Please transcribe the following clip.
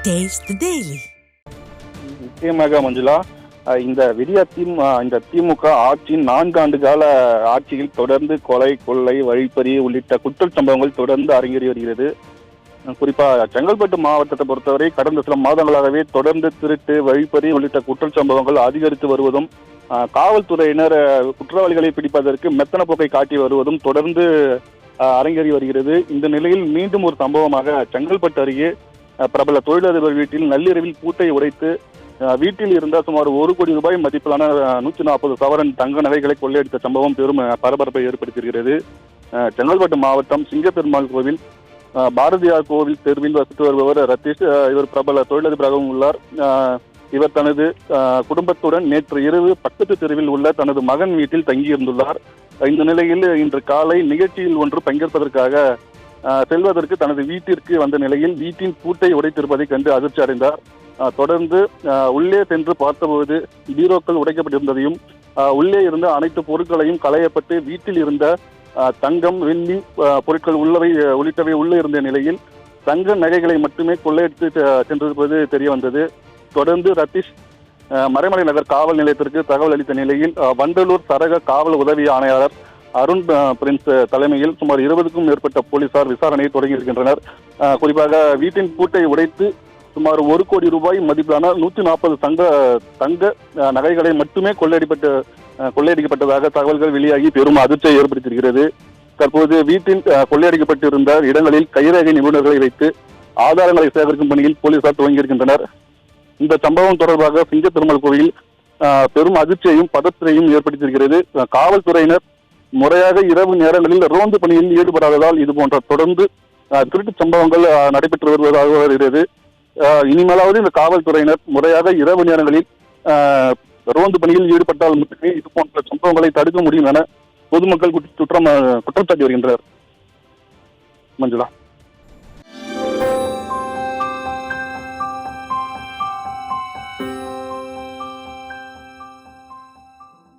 Taste the Daily. நிச்சயமாக மஞ்சுளா, இந்த திமுக ஆட்சியின் 4 ஆண்டு கால ஆட்சியில் தொடர்ந்து கொலை, கொள்ளை, வழிப்பறி உள்ளிட்ட குற்றச் சம்பவங்கள் தொடர்ந்து அரங்கேறி வருகிறது. குறிப்பா செங்கல்பட்டு மாவட்டத்தை பொறுத்தவரை கடந்த சில மாதங்களாகவே தொடர்ந்து திருட்டு, வழிப்பறி உள்ளிட்ட குற்றச் சம்பவங்கள் அதிகரித்து வருவதும், காவல்துறையினர் குற்றவாளிகளை பிடிப்பதற்கு மெத்தன போக்கை காட்டி வருவதும் தொடர்ந்து அரங்கேறி வருகிறது. இந்த நிலையில் மீண்டும் ஒரு சம்பவமாக செங்கல்பட்டு அருகே பிரபல தொழிலதிபர் வீட்டில் நள்ளிரவில் பூட்டை உடைத்து வீட்டில் இருந்த சுமார் 1 கோடி ரூபாய் மதிப்பிலான 140 சவரன் தங்க நகைகளை கொள்ளையடித்த சம்பவம் பெரும் பரபரப்பை ஏற்படுத்தியிருக்கிறது. செங்கல்பட்டு மாவட்டம் சிங்கப்பெருமாள் கோவில் பாரதியார் கோவில் தெருவில் வசித்து வருபவர் ரத்தீஷ். இவர் பிரபல தொழிலதிபராகவும் உள்ளார். இவர் தனது குடும்பத்துடன் நேற்று இரவு பக்கத்து தெருவில் உள்ள தனது மகன் வீட்டில் தங்கியிருந்துள்ளார். இந்த நிலையில் இன்று காலை நிகழ்ச்சியில் ஒன்று பங்கேற்பதற்காக செல்வதற்கு தனது வீட்டிற்கு வந்த நிலையில் வீட்டின் பூட்டை உடைத்திருப்பதை கண்டு அதிர்ச்சி அடைந்தார். தொடர்ந்து உள்ளே சென்று பார்த்தபோது பீரோக்கள் உடைக்கப்பட்டிருந்ததையும், உள்ளே இருந்த அனைத்து பொருட்களையும் களையப்பட்டு வீட்டில் இருந்த தங்கம், வெள்ளி பொருட்கள் உள்ளிட்டவை உள்ளே இருந்த நிலையில் தங்க நகைகளை மட்டுமே கொள்ளையடித்து சென்றிருப்பது தெரிய வந்தது. தொடர்ந்து ரத்தீஷ் மறைமலை நகர் காவல் நிலையத்திற்கு தகவல் அளித்த நிலையில் வண்டலூர் சரக காவல் உதவி ஆணையாளர் அருண் பிரின்ஸ் தலைமையில் சுமார் 20க்கும் மேற்பட்ட போலீசார் விசாரணையை தொடங்கி இருக்கின்றனர். குறிப்பாக வீட்டின் பூட்டை உடைத்து சுமார் 1 கோடி ரூபாய் மதிப்பிலான 140 தங்க நகைகளை மட்டுமே கொள்ளையடிக்கப்பட்டதாக தகவல்கள் வெளியாகி பெரும் அதிர்ச்சியை ஏற்படுத்தியிருக்கிறது. தற்போது வீட்டில் கொள்ளையடிக்கப்பட்டிருந்த இடங்களில் கைரேகை நிபுணர்களை வைத்து ஆதாரங்களை சேகரிக்கும் பணியில் போலீசார் துவங்கியிருக்கின்றனர். இந்த சம்பவம் தொடர்பாக சிங்கப்பெருமாள் கோவில் பெரும் அதிர்ச்சியையும் பதற்றத்தையும் ஏற்படுத்தியிருக்கிறது. காவல்துறையினர் முறையாக இரவு நேரங்களில் ரோந்து பணியில் ஈடுபடாததால் இது போன்ற தொடர்ந்து திருட்டு சம்பவங்கள் நடைபெற்று வருவதாக வருகிறது. இனிமேலாவது இந்த காவல்துறையினர் முறையாக இரவு நேரங்களில் ரோந்து பணியில் ஈடுபட்டால் மட்டுமே இது போன்ற சம்பவங்களை தடுக்க முடியும் என பொதுமக்கள் குற்றம் சாட்டி வருகின்றனர். மஞ்சுளா.